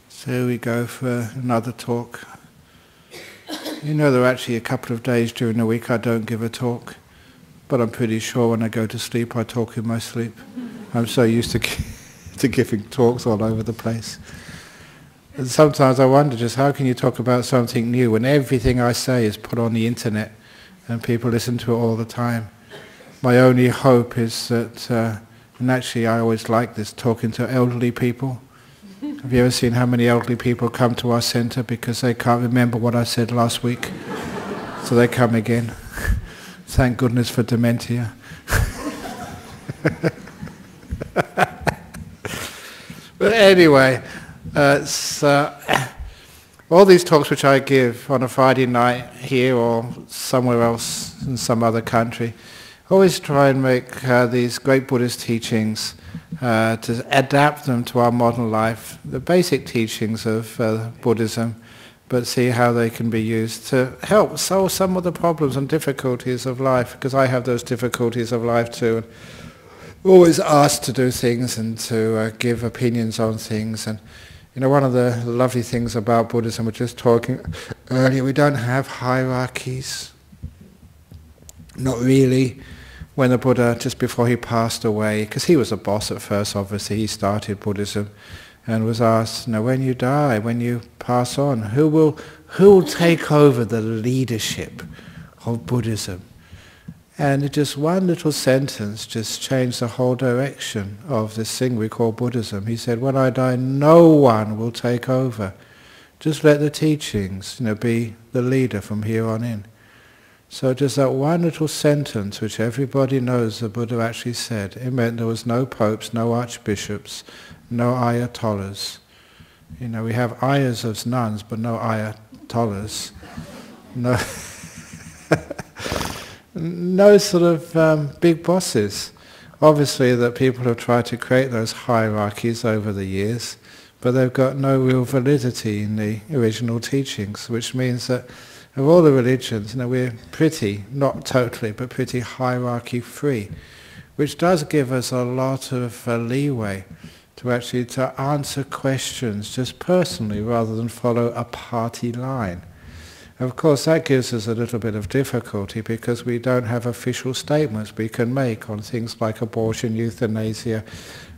So here we go for another talk. You know, there are actually a couple of days during the week I don't give a talk, but I'm pretty sure when I go to sleep I talk in my sleep. I'm so used to giving talks all over the place. And sometimes I wonder just how can you talk about something new when everything I say is put on the internet and people listen to it all the time. My only hope is that, and actually I always like this, talking to elderly people. Have you ever seen how many elderly people come to our centre because they can't remember what I said last week? So they come again. Thank goodness for dementia. But anyway, all these talks which I give on a Friday night here or somewhere else in some other country, I always try and make these great Buddhist teachings to adapt them to our modern life, the basic teachings of Buddhism, but see how they can be used to help solve some of the problems and difficulties of life, because I have those difficulties of life too. And always asked to do things and to give opinions on things. And you know, one of the lovely things about Buddhism, we were just talking earlier, we don't have hierarchies. Not really. When the Buddha, just before he passed away, because he was a boss at first, obviously, he started Buddhism, and was asked, now when you die, when you pass on, who will take over the leadership of Buddhism? And just one little sentence just changed the whole direction of this thing we call Buddhism. He said, when I die, no one will take over. Just let the teachings, be the leader from here on in. So just that one little sentence, which everybody knows the Buddha actually said, it meant there was no popes, no archbishops, no ayatollahs. We have ayahs as nuns, but no ayatollahs. No. No sort of big bosses. Obviously that people have tried to create those hierarchies over the years, but they've got no real validity in the original teachings, which means that of all the religions, we're pretty, not totally, but pretty hierarchy free, which does give us a lot of leeway to actually to answer questions just personally rather than follow a party line. Of course, that gives us a little bit of difficulty because we don't have official statements we can make on things like abortion, euthanasia,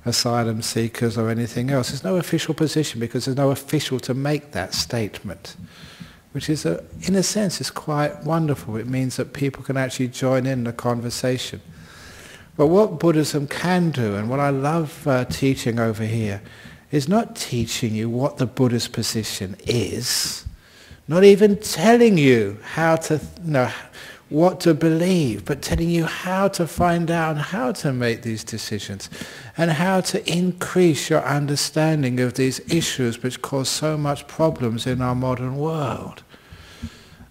asylum seekers or anything else. There's no official position because there's no official to make that statement, which is, in a sense, is quite wonderful. It means that people can actually join in the conversation. But what Buddhism can do, and what I love teaching over here, is not teaching you what the Buddhist position is, not even telling you how to what to believe, but telling you how to find out and how to make these decisions and how to increase your understanding of these issues which cause so much problems in our modern world.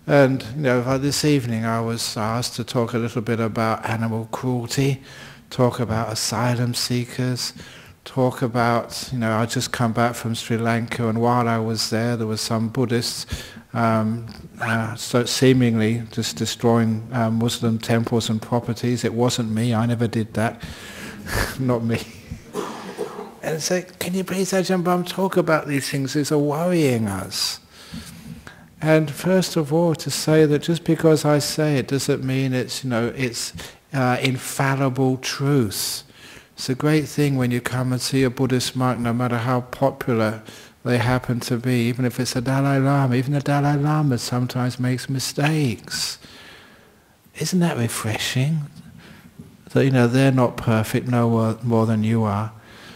And this evening I was asked to talk a little bit about animal cruelty, talk about asylum seekers, talk about, I just come back from Sri Lanka, and while I was there was some Buddhists so seemingly just destroying Muslim temples and properties. It wasn't me, I never did that. Not me. And so, can you please, Ajahn Brahm, talk about these things that are worrying us? And first of all, to say that just because I say it doesn't mean it's infallible truth. It's a great thing when you come and see a Buddhist monk, no matter how popular they happen to be, even if it's a Dalai Lama. Even the Dalai Lama sometimes makes mistakes. Isn't that refreshing? That they're not perfect, no more than you are.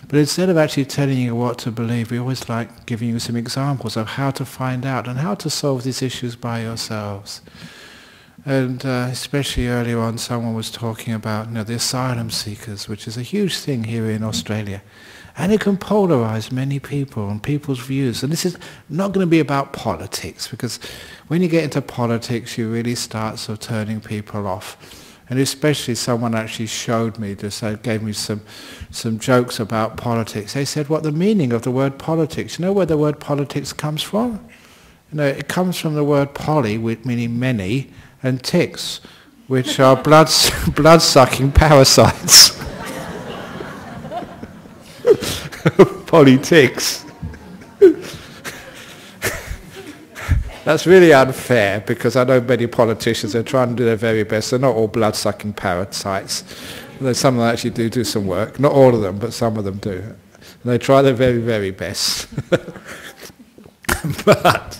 But instead of actually telling you what to believe, we always like giving you some examples of how to find out and how to solve these issues by yourselves. And especially earlier on, someone was talking about the asylum seekers, which is a huge thing here in Australia. And it can polarize many people and people's views. And this is not going to be about politics, because when you get into politics, you really start sort of turning people off. And especially someone actually showed me, gave me some jokes about politics. They said, what the meaning of the word politics? You know where the word politics comes from? It comes from the word poly, meaning many, and ticks, which are blood-sucking parasites. politics. That's really unfair, because I know many politicians are trying to do their very best. They're not all blood-sucking parasites. Some of them actually do some work. Not all of them, but some of them do. And they try their very, very best. But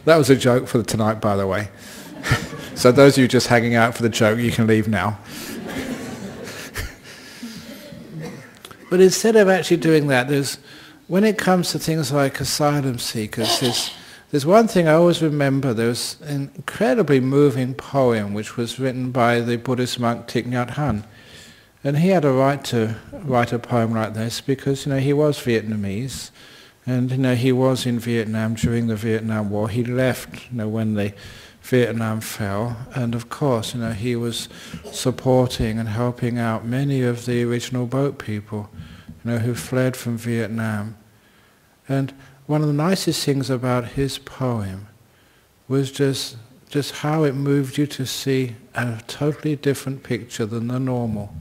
that was a joke for tonight, by the way. So those of you just hanging out for the joke, you can leave now. But instead of actually doing that, when it comes to things like asylum seekers, there's one thing I always remember. There was an incredibly moving poem which was written by the Buddhist monk Thich Nhat Hanh. And he had a right to write a poem like this because, he was Vietnamese. And, he was in Vietnam during the Vietnam War. He left, when the Vietnam fell. And of course, he was supporting and helping out many of the original boat people, who fled from Vietnam. And one of the nicest things about his poem was just how it moved you to see a totally different picture than the normal.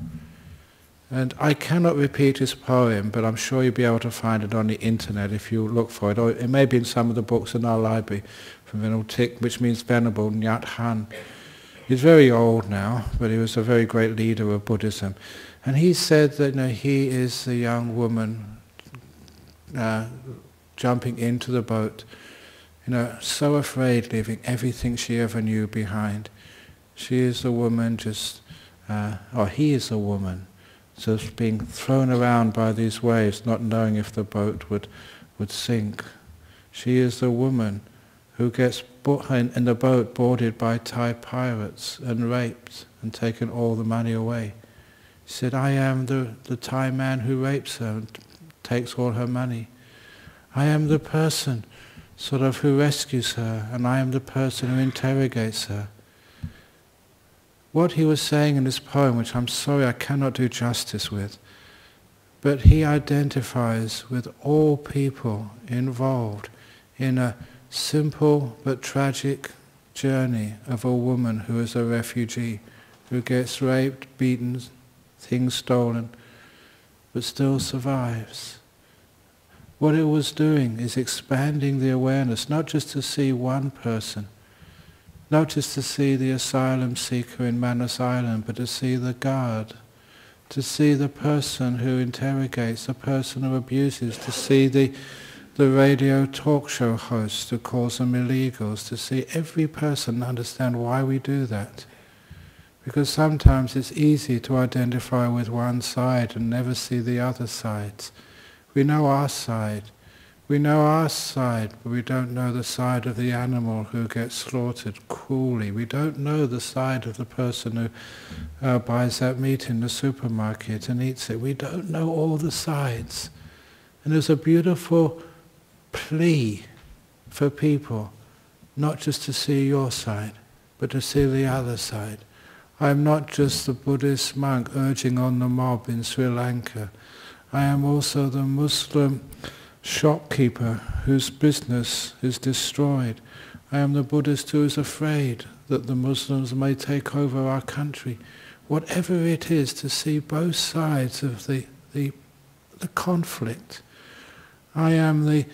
And I cannot repeat his poem, but I'm sure you'll be able to find it on the internet if you look for it. Or it may be in some of the books in our library from Venerable Thich, which means Venerable Nhat Hanh. He's very old now, but he was a very great leader of Buddhism. And he said that he is the young woman jumping into the boat, so afraid, leaving everything she ever knew behind. She is the woman or he is the woman, just being thrown around by these waves, not knowing if the boat would sink. She is the woman who gets in the boat boarded by Thai pirates and raped and taken all the money away. He said, I am the Thai man who rapes her and takes all her money. I am the person who rescues her, and I am the person who interrogates her. What he was saying in this poem, which I'm sorry I cannot do justice with, but he identifies with all people involved in a simple but tragic journey of a woman who is a refugee, who gets raped, beaten, things stolen, but still survives. What it was doing is expanding the awareness, not just to see one person, not just to see the asylum seeker in Manus Island, but to see the guard, to see the person who interrogates, the person who abuses, to see the radio talk show host who calls them illegals, to see every person and understand why we do that. Because sometimes it's easy to identify with one side and never see the other sides. We know our side. We know our side, but we don't know the side of the animal who gets slaughtered cruelly. We don't know the side of the person who buys that meat in the supermarket and eats it. We don't know all the sides. And there's a beautiful plea for people, not just to see your side, but to see the other side. I'm not just the Buddhist monk urging on the mob in Sri Lanka. I am also the Muslim shopkeeper whose business is destroyed. I am the Buddhist who is afraid that the Muslims may take over our country. Whatever it is, to see both sides of the conflict. I am the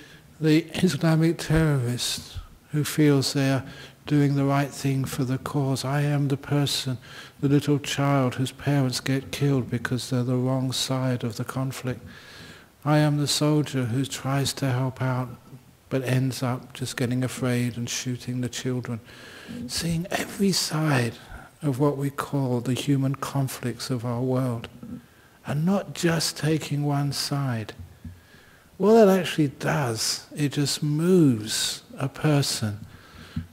Islamic terrorist who feels they are doing the right thing for the cause. I am the person, the little child whose parents get killed because they're the wrong side of the conflict. I am the soldier who tries to help out but ends up just getting afraid and shooting the children. Seeing every side of what we call the human conflicts of our world, and not just taking one side. What that actually does, it just moves a person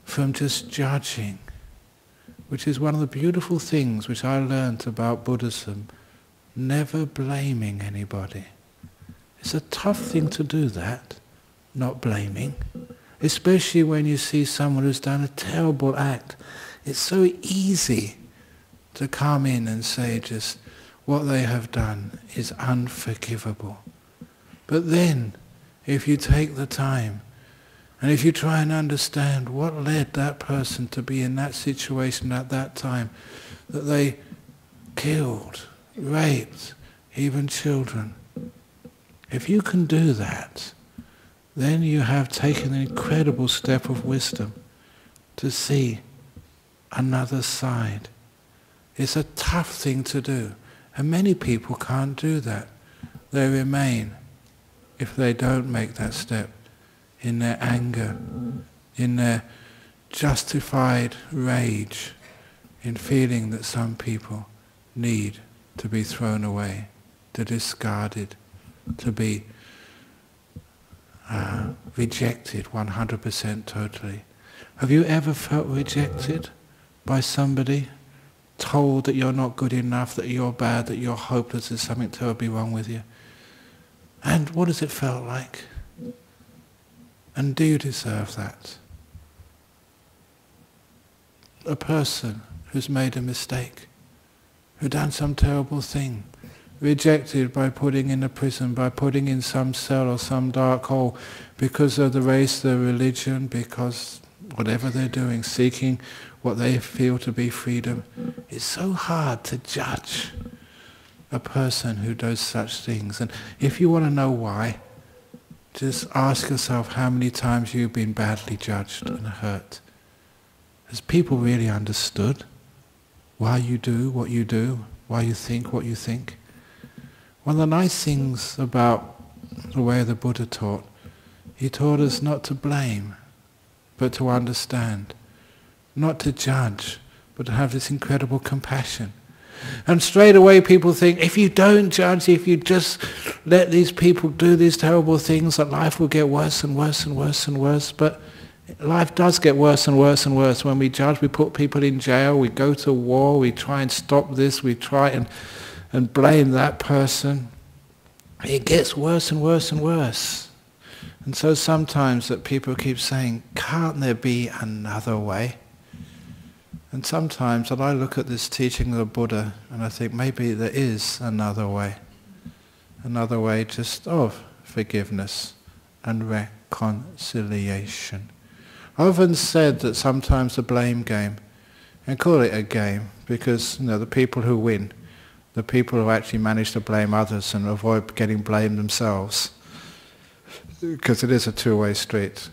from just judging, which is one of the beautiful things which I learned about Buddhism, never blaming anybody. It's a tough thing to do that, not blaming, especially when you see someone who's done a terrible act. It's so easy to come in and say just what they have done is unforgivable. But then, if you take the time, and if you try and understand what led that person to be in that situation at that time, that they killed, raped, even children, If you can do that, then you have taken an incredible step of wisdom to see another side. It's a tough thing to do, and many people can't do that. They remain, if they don't make that step, in their anger, in their justified rage, in feeling that some people need to be thrown away, to be discarded, to be rejected 100% totally. Have you ever felt rejected by somebody, told that you're not good enough, that you're bad, that you're hopeless, there's something terribly wrong with you? And what does it feel like? And do you deserve that? A person who's made a mistake, who done some terrible thing, rejected by putting in a prison, by putting in some cell or some dark hole because of the race, their religion, because whatever they're doing, seeking what they feel to be freedom. It's so hard to judge a person who does such things. And if you want to know why, just ask yourself how many times you've been badly judged and hurt. Has people really understood why you do, why you think what you think? One of the nice things about the way the Buddha taught, he taught us not to blame, but to understand. Not to judge, but to have this incredible compassion. And straight away people think, if you don't judge, if you just let these people do these terrible things, that life will get worse and worse and worse and worse. But life does get worse and worse and worse. When we judge, we put people in jail, we go to war, we try and stop this, we try and blame that person. It gets worse and worse and worse. And so sometimes that people keep saying, can't there be another way? And sometimes that I look at this teaching of the Buddha and I think maybe there is another way just of forgiveness and reconciliation. I often said that sometimes the blame game, and call it a game, because the people who win, the people who actually manage to blame others and avoid getting blamed themselves, because it is a two-way street,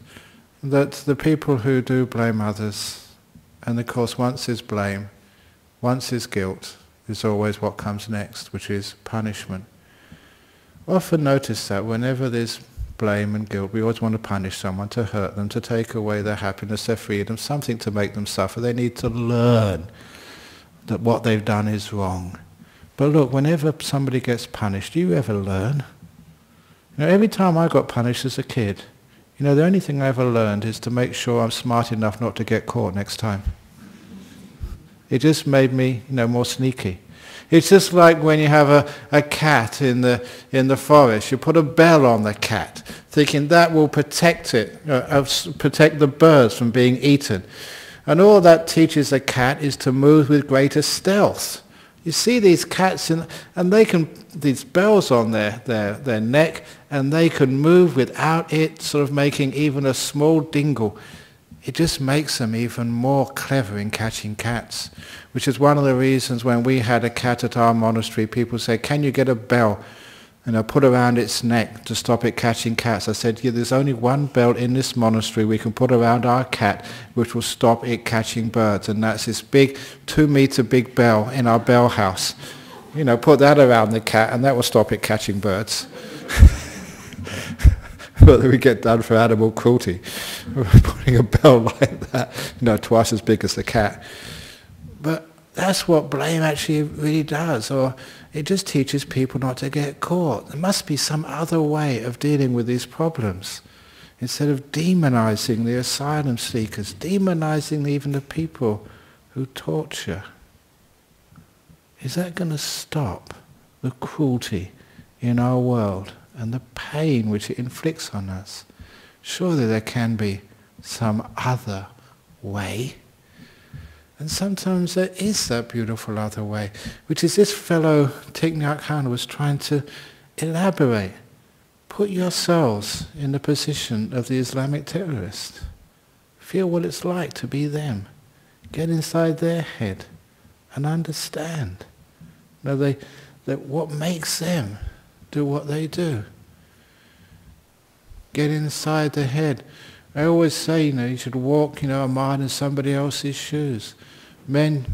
that the people who do blame others, and of course once is blame, once is guilt, is always what comes next, which is punishment. I often notice that whenever there's blame and guilt, we always want to punish someone, to hurt them, to take away their happiness, their freedom, something to make them suffer. They need to learn that what they've done is wrong. But look, whenever somebody gets punished, do you ever learn? Every time I got punished as a kid, the only thing I ever learned is to make sure I'm smart enough not to get caught next time. It just made me, more sneaky. It's just like when you have a cat in the forest. You put a bell on the cat, thinking that will protect it, protect the birds from being eaten. And all that teaches a cat is to move with greater stealth. You see these cats, and they can, these bells on their neck, and they can move without it sort of making even a small dingle. It just makes them even more clever in catching cats, which is one of the reasons when we had a cat at our monastery, people say, can you get a bell put around its neck to stop it catching cats? I said, yeah, there's only one bell in this monastery we can put around our cat which will stop it catching birds, and that's this big 2-meter big bell in our bell house. Put that around the cat and that will stop it catching birds. But we get done for animal cruelty. Putting a bell like that, twice as big as the cat. But that's what blame actually really does, or it just teaches people not to get caught. There must be some other way of dealing with these problems. Instead of demonizing the asylum seekers, demonizing even the people who torture. Is that going to stop the cruelty in our world and the pain which it inflicts on us? Surely there can be some other way. And sometimes there is that beautiful other way, which is this fellow Thich Nhat Hanh was trying to elaborate. Put yourselves in the position of the Islamic terrorist. Feel what it's like to be them. Get inside their head and understand. What makes them do what they do. get inside the head. I always say, you should walk, a mile in somebody else's shoes. Men,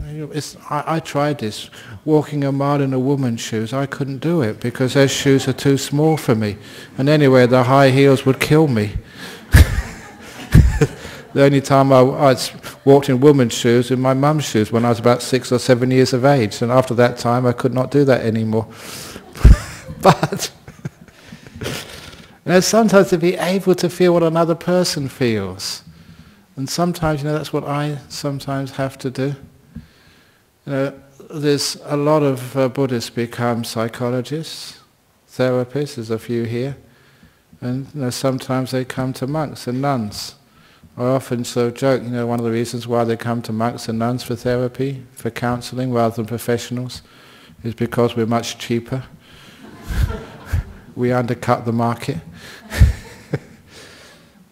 I tried this, walking a mile in a woman's shoes. I couldn't do it because their shoes are too small for me. And anyway, the high heels would kill me. The only time I walked in women's shoes was in my mum's shoes when I was about 6 or 7 years of age. And after that time, I could not do that anymore. But sometimes to be able to feel what another person feels. And sometimes, that's what I sometimes have to do. There's a lot of Buddhists become psychologists, therapists, there's a few here. And sometimes they come to monks and nuns. I often joke, one of the reasons why they come to monks and nuns for therapy, for counselling, rather than professionals, is because we're much cheaper. We undercut the market.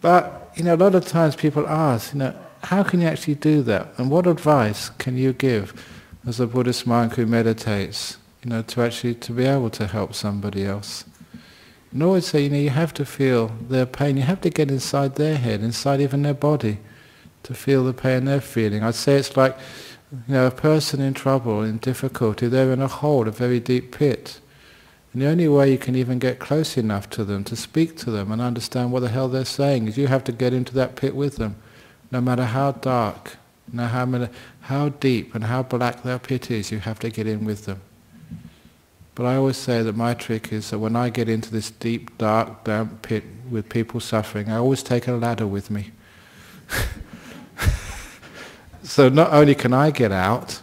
But, a lot of times people ask, how can you actually do that? And what advice can you give as a Buddhist monk who meditates, to be able to help somebody else? And I always say, you have to feel their pain. You have to get inside their head, inside even their body, to feel the pain they're feeling. I'd say it's like, a person in trouble, in difficulty, they're in a hole, a very deep pit. And the only way you can even get close enough to them, to speak to them and understand what the hell they're saying, is you have to get into that pit with them. No matter how dark, how deep and how black that pit is, you have to get in with them. But I always say that my trick is that when I get into this deep, dark, damp pit with people suffering, I always take a ladder with me. So not only can I get out,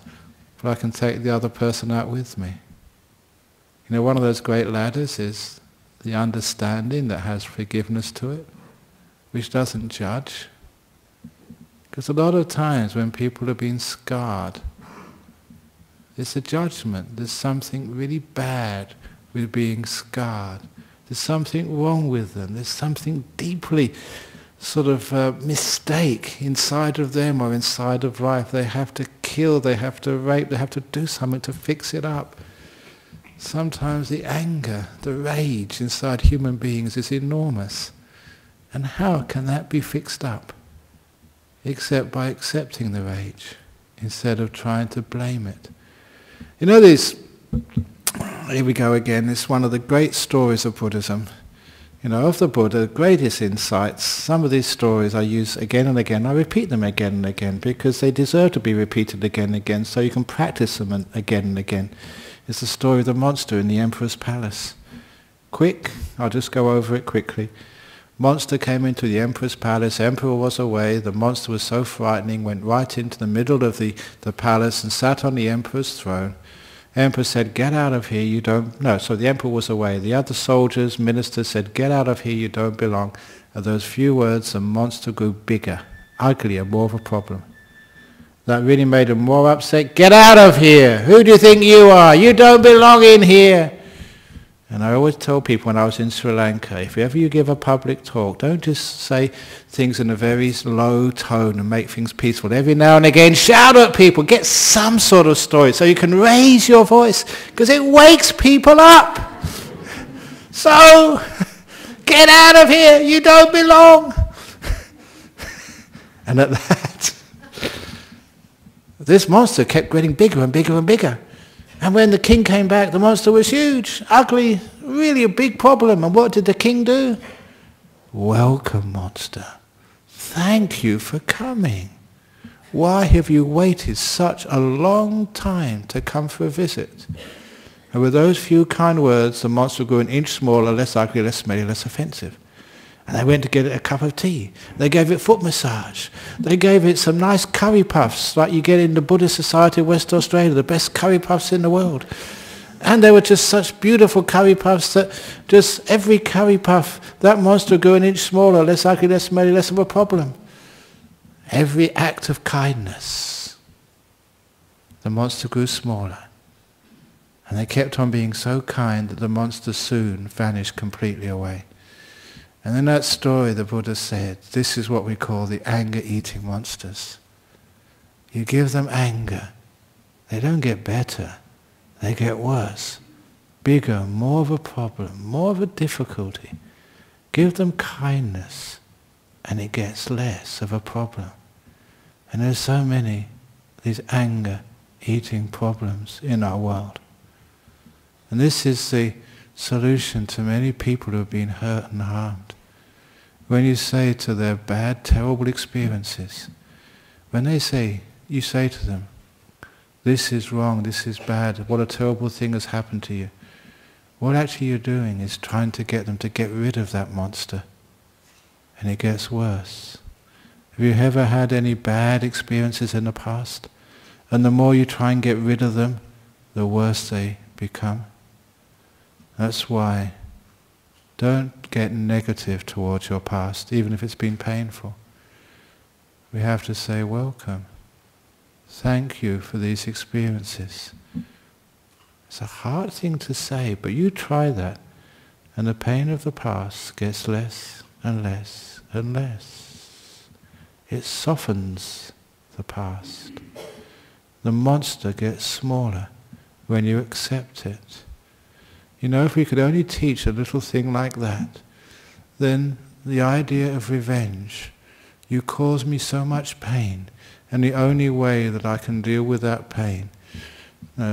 but I can take the other person out with me. One of those great ladders is the understanding that has forgiveness to it, which doesn't judge. Because a lot of times when people have been scarred, it's a judgment. There's something really bad with being scarred. There's something wrong with them. There's something deeply mistake inside of them or inside of life. They have to kill, they have to rape, they have to do something to fix it up. Sometimes the anger, the rage inside human beings is enormous. And how can that be fixed up? Except by accepting the rage, instead of trying to blame it. Here we go again, it's one of the great stories of Buddhism. Of the Buddha, the greatest insights. Some of these stories I use again and again. I repeat them again and again because they deserve to be repeated again and again, so you can practice them again and again. It's the story of the monster in the emperor's palace. Quick, I'll just go over it quickly. Monster came into the emperor's palace, emperor was away, the monster was so frightening, went right into the middle of the palace and sat on the emperor's throne. Emperor said, get out of here, you don't... No, so the emperor was away. The other soldiers, ministers said, get out of here, you don't belong. At those few words, the monster grew bigger, uglier, more of a problem. That really made him more upset. Get out of here! Who do you think you are? You don't belong in here! And I always tell people when I was in Sri Lanka, if ever you give a public talk, don't just say things in a very low tone and make things peaceful. Every now and again, shout at people. Get some sort of story so you can raise your voice, because it wakes people up. So, get out of here. You don't belong. And at that, this monster kept getting bigger and bigger and bigger. And when the king came back, the monster was huge, ugly, really a big problem. And what did the king do? Welcome, monster. Thank you for coming. Why have you waited such a long time to come for a visit? And with those few kind words, the monster grew an inch smaller, less ugly, less smelly, less offensive. And they went to get it a cup of tea. They gave it foot massage. They gave it some nice curry puffs, like you get in the Buddhist Society of West Australia, the best curry puffs in the world. And they were just such beautiful curry puffs that just every curry puff, that monster grew an inch smaller, less ugly, less smelly, less of a problem. Every act of kindness, the monster grew smaller. And they kept on being so kind that the monster soon vanished completely away. And in that story the Buddha said, this is what we call the anger-eating monsters. You give them anger, they don't get better, they get worse. Bigger, more of a problem, more of a difficulty. Give them kindness and it gets less of a problem. And there's so many these anger eating problems in our world. And this is the solution to many people who have been hurt and harmed. When you say to their bad, terrible experiences, when they say, you say to them, this is wrong, this is bad, what a terrible thing has happened to you. What actually you're doing is trying to get them to get rid of that monster. And it gets worse. Have you ever had any bad experiences in the past? And the more you try and get rid of them, the worse they become. That's why don't get negative towards your past, even if it's been painful. We have to say, welcome. Thank you for these experiences. It's a hard thing to say, but you try that, and the pain of the past gets less and less and less. It softens the past. The monster gets smaller when you accept it. You know, if we could only teach a little thing like that, then the idea of revenge, you cause me so much pain, and the only way that I can deal with that pain,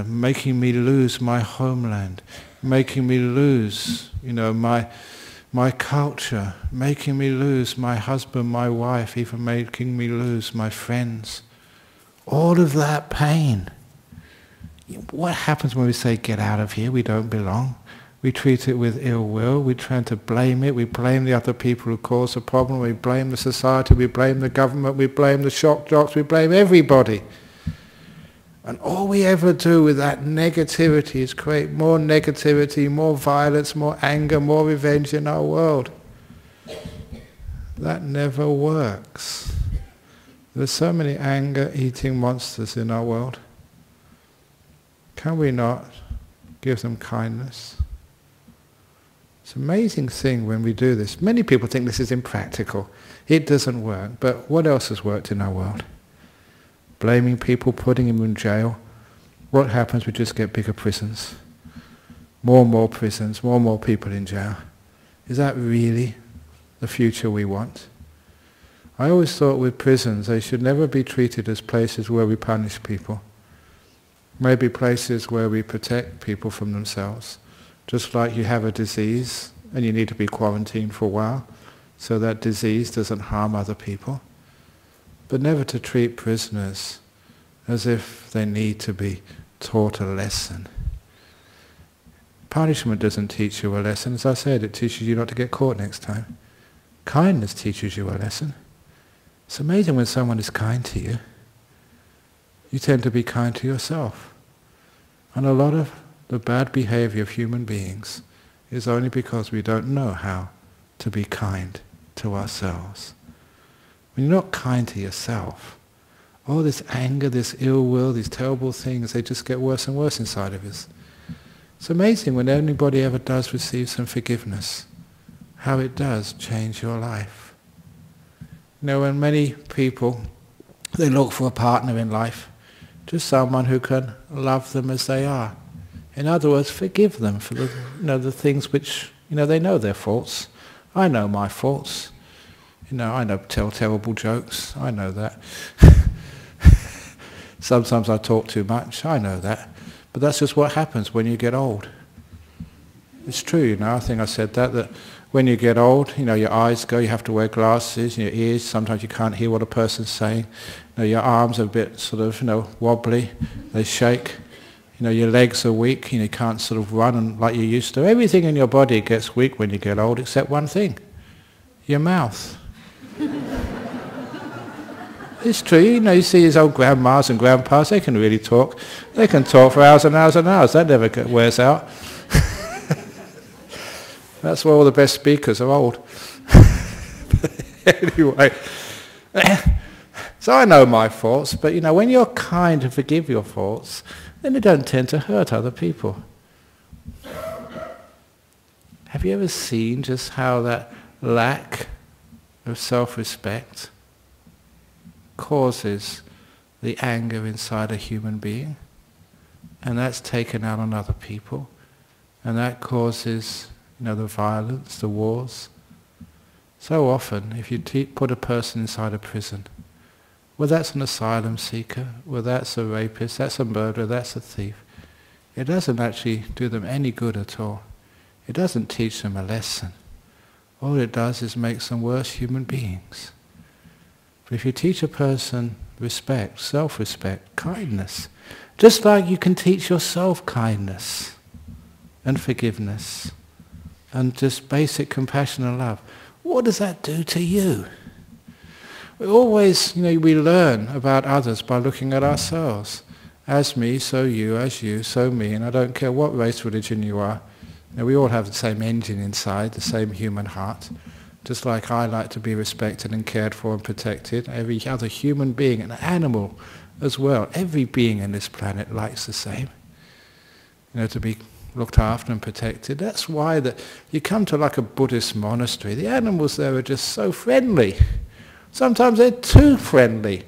making me lose my homeland, making me lose, my culture, making me lose my husband, my wife, even making me lose my friends. All of that pain. What happens when we say, get out of here, we don't belong? We treat it with ill will, we try to blame it, we blame the other people who cause the problem, we blame the society, we blame the government, we blame the shock jocks, we blame everybody. And all we ever do with that negativity is create more negativity, more violence, more anger, more revenge in our world. That never works. There's so many anger-eating monsters in our world. Can we not give them kindness? It's an amazing thing when we do this. Many people think this is impractical. It doesn't work. But what else has worked in our world? Blaming people, putting them in jail. What happens? We just get bigger prisons. More and more prisons, more and more people in jail. Is that really the future we want? I always thought with prisons, they should never be treated as places where we punish people. Maybe places where we protect people from themselves. Just like you have a disease and you need to be quarantined for a while so that disease doesn't harm other people. But never to treat prisoners as if they need to be taught a lesson. Punishment doesn't teach you a lesson. As I said, it teaches you not to get caught next time. Kindness teaches you a lesson. It's amazing when someone is kind to you. You tend to be kind to yourself. And a lot of the bad behavior of human beings is only because we don't know how to be kind to ourselves. When you're not kind to yourself, all this anger, this ill will, these terrible things, they just get worse and worse inside of us. It's amazing when anybody ever does receive some forgiveness, how it does change your life. When many people, they look for a partner in life, just someone who can love them as they are. In other words, forgive them for the things which, they know their faults. I know my faults. I tell terrible jokes. I know that. Sometimes I talk too much. I know that. But that's just what happens when you get old. It's true, I think I said that when you get old, your eyes go, you have to wear glasses, your ears, sometimes you can't hear what a person's saying. Your arms are a bit wobbly, they shake. Your legs are weak, you can't sort of run like you used to. Everything in your body gets weak when you get old except one thing, your mouth. It's true, you see these old grandmas and grandpas, they can really talk. They can talk for hours and hours and hours, that never wears out. That's why all the best speakers are old. Anyway, so I know my faults, but when you're kind and forgive your faults, then they don't tend to hurt other people. Have you ever seen just how that lack of self-respect causes the anger inside a human being? And that's taken out on other people. And that causes the violence, the wars. So often, if you put a person inside a prison, whether that's an asylum seeker, whether that's a rapist, that's a murderer, that's a thief, it doesn't actually do them any good at all. It doesn't teach them a lesson. All it does is makes them worse human beings. But if you teach a person respect, self-respect, kindness, just like you can teach yourself kindness and forgiveness and just basic compassion and love, what does that do to you? We always, we learn about others by looking at ourselves. As me, so you, as you, so me, and I don't care what race, religion you are. We all have the same engine inside, the same human heart. Just like I like to be respected and cared for and protected, every other human being, an animal as well, every being on this planet likes the same. To be looked after and protected. That's why you come to like a Buddhist monastery, the animals there are just so friendly. Sometimes they're too friendly.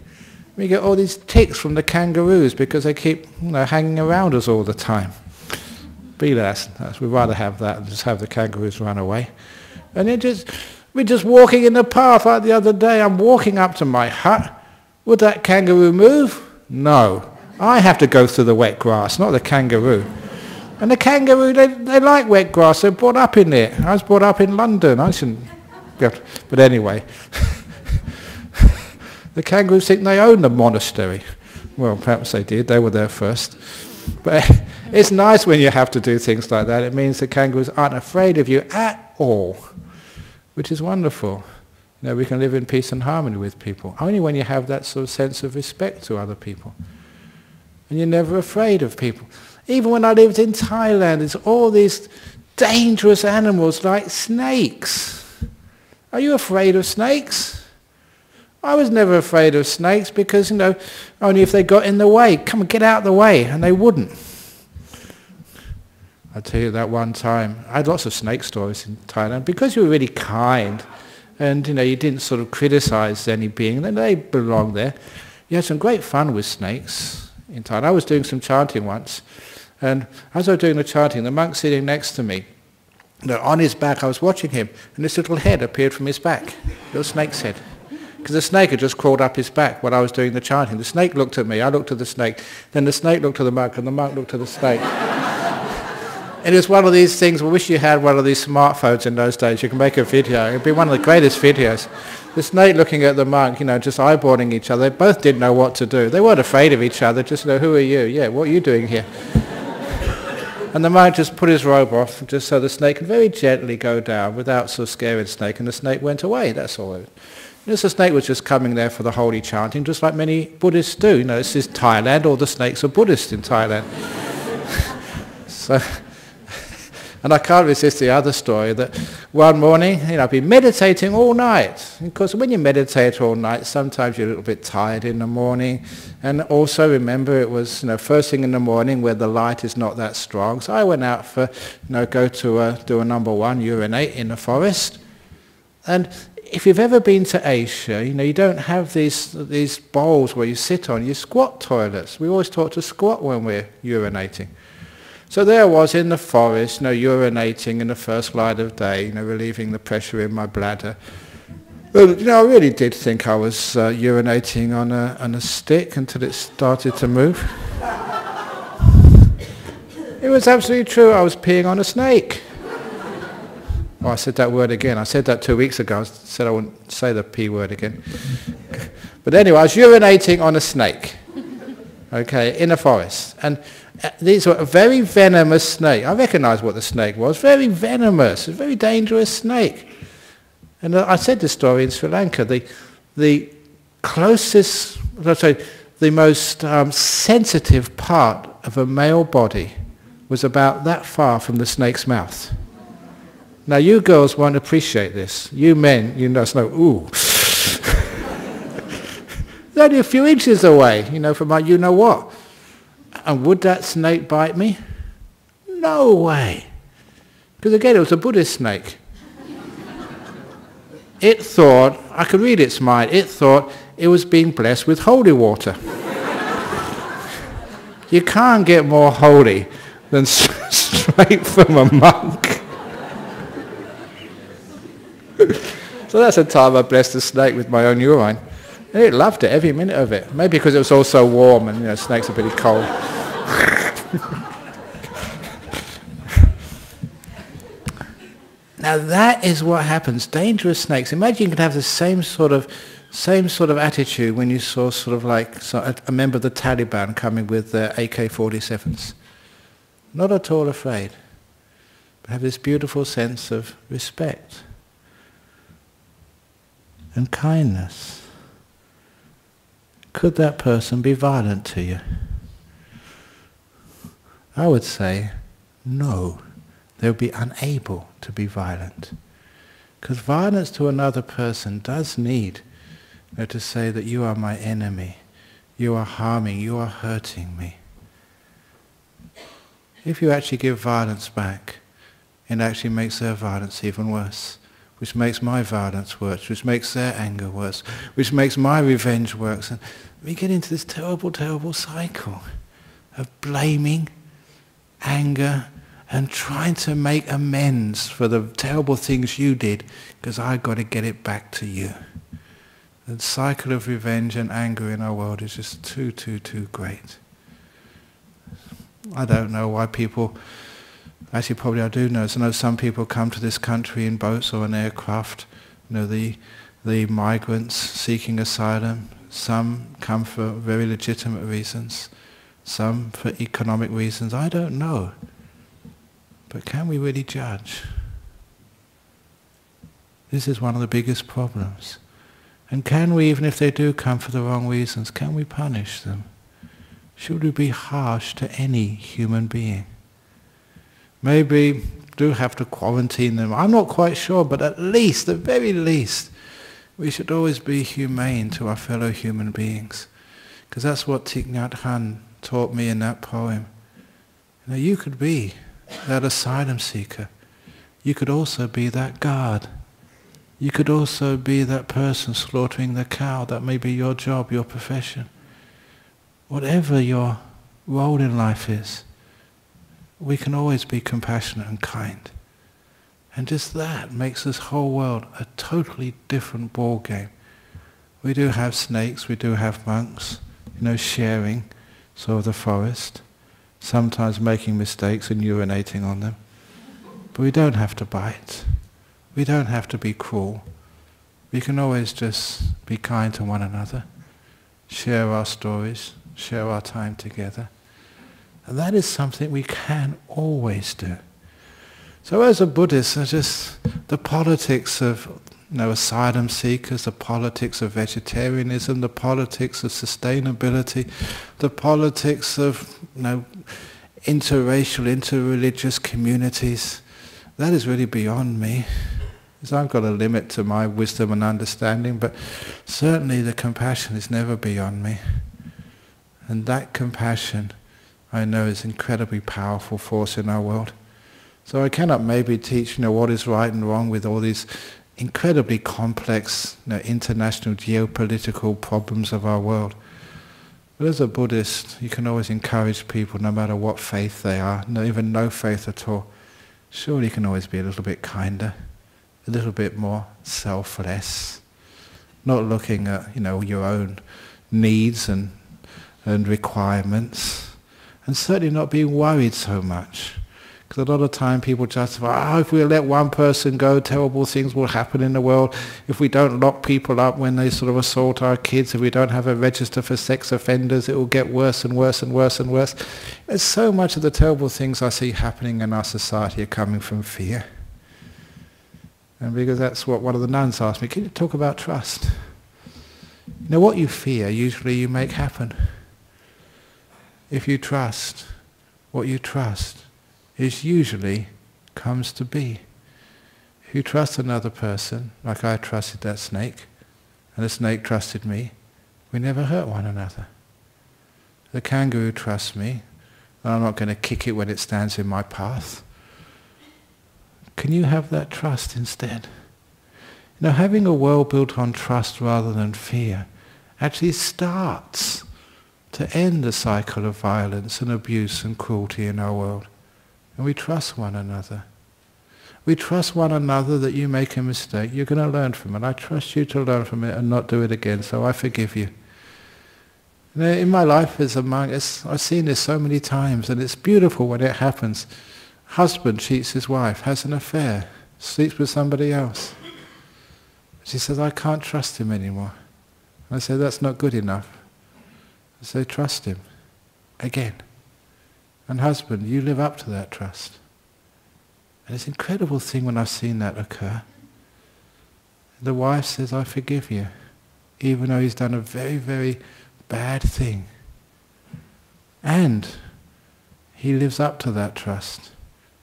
We get all these ticks from the kangaroos because they keep hanging around us all the time. Be that, we'd rather have that than just have the kangaroos run away. And we're just walking in the path like the other day. I'm walking up to my hut. Would that kangaroo move? No. I have to go through the wet grass, not the kangaroo. And the kangaroo, they like wet grass. They're brought up in it. I was brought up in London. I shouldn't... But anyway... The kangaroos think they own the monastery. Well, perhaps they did. They were there first. But it's nice when you have to do things like that. It means the kangaroos aren't afraid of you at all, which is wonderful. We can live in peace and harmony with people. Only when you have that sort of sense of respect to other people. And you're never afraid of people. Even when I lived in Thailand, there's all these dangerous animals like snakes. Are you afraid of snakes? I was never afraid of snakes because, only if they got in the way. Come and get out of the way. And they wouldn't. I'll tell you that one time. I had lots of snake stories in Thailand. Because you were really kind and, you didn't sort of criticize any being, then they belonged there. You had some great fun with snakes in Thailand. I was doing some chanting once. And as I was doing the chanting, the monk sitting next to me, on his back, I was watching him. And this little head appeared from his back. Little snake's head. Because the snake had just crawled up his back when I was doing the chanting. The snake looked at me, I looked at the snake, then the snake looked at the monk, and the monk looked at the snake. And it was one of these things, I wish you had one of these smartphones in those days. You can make a video. It would be one of the greatest videos. The snake looking at the monk, just eyeballing each other. They both didn't know what to do. They weren't afraid of each other, just, who are you? Yeah, what are you doing here? And the monk just put his robe off, just so the snake could very gently go down without sort of scaring the snake, and the snake went away, that's all. The snake was just coming there for the holy chanting, just like many Buddhists do. This is Thailand, all the snakes are Buddhist in Thailand. And I can't resist the other story that one morning, I've been meditating all night. Because when you meditate all night, sometimes you're a little bit tired in the morning. And also remember it was, first thing in the morning where the light is not that strong. So I went out for, go to do a number one, urinate in the forest. And if you've ever been to Asia, you don't have these bowls where you sit on. You squat toilets. We always taught to squat when we're urinating. So there I was in the forest, urinating in the first light of day, relieving the pressure in my bladder. But, I really did think I was urinating on a stick until it started to move. It was absolutely true. I was peeing on a snake. Oh, I said that word again. I said that 2 weeks ago. I said I wouldn't say the P word again. But anyway, I was urinating on a snake, in a forest. And these were a very venomous snake. I recognized what the snake was. Very venomous, a very dangerous snake. And I said this story in Sri Lanka. The most sensitive part of a male body was about that far from the snake's mouth. Now, you girls won't appreciate this. You men, it's like, ooh. It's only a few inches away, from my you-know-what. And would that snake bite me? No way. Because again, it was a Buddhist snake. It thought, I could read its mind, it thought it was being blessed with holy water. You can't get more holy than straight from a monk. So that's the time I blessed the snake with my own urine. And it loved it, every minute of it. Maybe because it was all so warm and snakes are pretty cold. Now that is what happens. Dangerous snakes. Imagine you could have the same sort of attitude when you saw a member of the Taliban coming with their AK-47s. Not at all afraid, but have this beautiful sense of respect and kindness. Could that person be violent to you? I would say no. They would be unable to be violent. Because violence to another person does need to say that you are my enemy, you are harming, you are hurting me. If you actually give violence back, it actually makes their violence even worse, which makes my violence worse, which makes their anger worse, which makes my revenge worse. And we get into this terrible, terrible cycle of blaming, anger, and trying to make amends for the terrible things you did, because I've got to get it back to you. The cycle of revenge and anger in our world is just too great. I don't know why people, actually probably I do know, so I know some people come to this country in boats or an aircraft, the migrants seeking asylum. Some come for very legitimate reasons, some for economic reasons. I don't know. But can we really judge? This is one of the biggest problems. And can we, even if they do come for the wrong reasons, can we punish them? Should we be harsh to any human being? Maybe do have to quarantine them. I'm not quite sure, but at least, at very least, we should always be humane to our fellow human beings. Because that's what Thich Nhat Hanh taught me in that poem. You could be that asylum seeker. You could also be that guard. You could also be that person slaughtering the cow. That may be your job, your profession. Whatever your role in life is, we can always be compassionate and kind. And just that makes this whole world a totally different ball game. We do have snakes, we do have monks, sharing sort of the forest, sometimes making mistakes and urinating on them. But we don't have to bite. We don't have to be cruel. We can always just be kind to one another, share our stories, share our time together. And that is something we can always do. So as a Buddhist, just the politics of asylum seekers, the politics of vegetarianism, the politics of sustainability, the politics of interracial, interreligious communities, that is really beyond me. Because I've got a limit to my wisdom and understanding, but certainly the compassion is never beyond me. And that compassion, I know, is an incredibly powerful force in our world. So I cannot maybe teach what is right and wrong with all these incredibly complex international geopolitical problems of our world. But as a Buddhist, you can always encourage people, no matter what faith they are, even no faith at all. Surely you can always be a little bit kinder, a little bit more selfless, not looking at your own needs and requirements, and certainly not being worried so much. Because a lot of time people justify, if we let one person go, terrible things will happen in the world. If we don't lock people up when they sort of assault our kids, if we don't have a register for sex offenders, it will get worse and worse and worse and worse. There's so much of the terrible things I see happening in our society are coming from fear. And because that's what one of the nuns asked me, can you talk about trust? What you fear, usually you make happen. If you trust, what you trust is usually comes to be. If you trust another person, like I trusted that snake, and the snake trusted me, we never hurt one another. The kangaroo trusts me, and I'm not going to kick it when it stands in my path. Can you have that trust instead? Having a world built on trust rather than fear actually starts to end the cycle of violence and abuse and cruelty in our world. And we trust one another. We trust one another that you make a mistake. You're going to learn from it. I trust you to learn from it and not do it again, so I forgive you. In my life as a monk, I've seen this so many times, and it's beautiful when it happens. Husband cheats his wife, has an affair, sleeps with somebody else. She says, I can't trust him anymore. I say, that's not good enough. I say, trust him. Again. And husband, you live up to that trust. And it's an incredible thing when I've seen that occur. The wife says, I forgive you, even though he's done a very, very bad thing. And he lives up to that trust.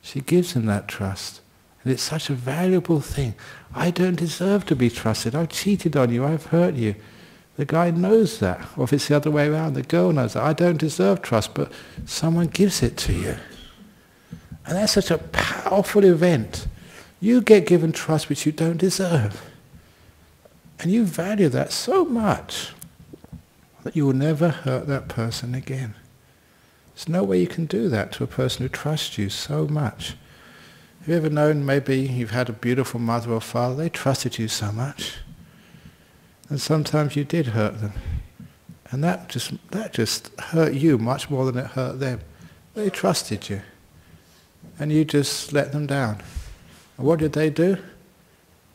She gives him that trust. And it's such a valuable thing. I don't deserve to be trusted. I've cheated on you. I've hurt you. The guy knows that. Or if it's the other way around, the girl knows that. I don't deserve trust, but someone gives it to you. And that's such a powerful event. You get given trust which you don't deserve. And you value that so much that you will never hurt that person again. There's no way you can do that to a person who trusts you so much. Have you ever known maybe you've had a beautiful mother or father, they trusted you so much. And sometimes you did hurt them. And that just hurt you much more than it hurt them. They trusted you. And you just let them down. And what did they do?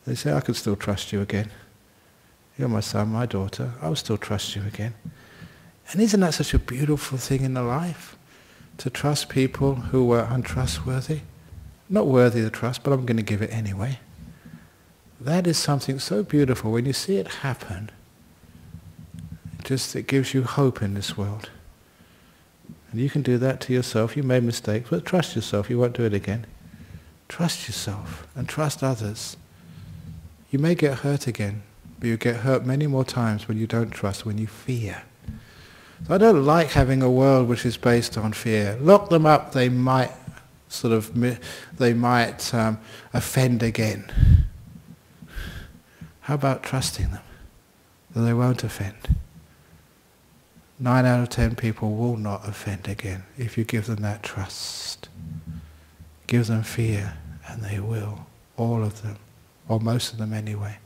They say, I can still trust you again. You're my son, my daughter. I'll still trust you again. And isn't that such a beautiful thing in the life? To trust people who were untrustworthy? Not worthy of trust, but I'm going to give it anyway. That is something so beautiful. When you see it happen, it gives you hope in this world. And you can do that to yourself. You made mistakes, but trust yourself. You won't do it again. Trust yourself and trust others. You may get hurt again, but you get hurt many more times when you don't trust, when you fear. So I don't like having a world which is based on fear. Lock them up, they might offend again. How about trusting them, that they won't offend? 9 out of 10 people will not offend again if you give them that trust. Give them fear, and they will. All of them, or most of them anyway.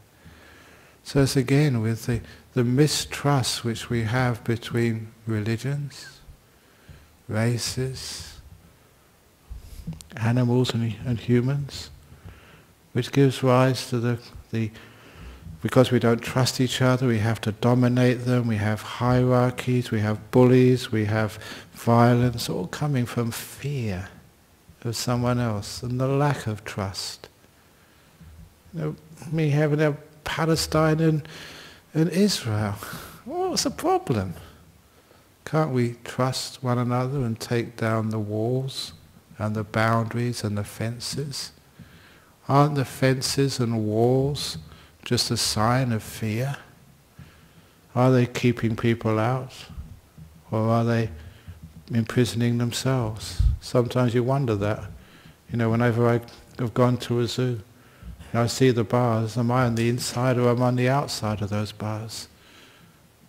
So it's again with the mistrust which we have between religions, races, animals and humans, which gives rise to because we don't trust each other, we have to dominate them, we have hierarchies, we have bullies, we have violence, all coming from fear of someone else and the lack of trust. Me having a Palestine and Israel, what's the problem? Can't we trust one another and take down the walls and the boundaries and the fences? Aren't the fences and walls just a sign of fear? Are they keeping people out? Or are they imprisoning themselves? Sometimes you wonder that. Whenever I've gone to a zoo, I see the bars. Am I on the inside or am I on the outside of those bars?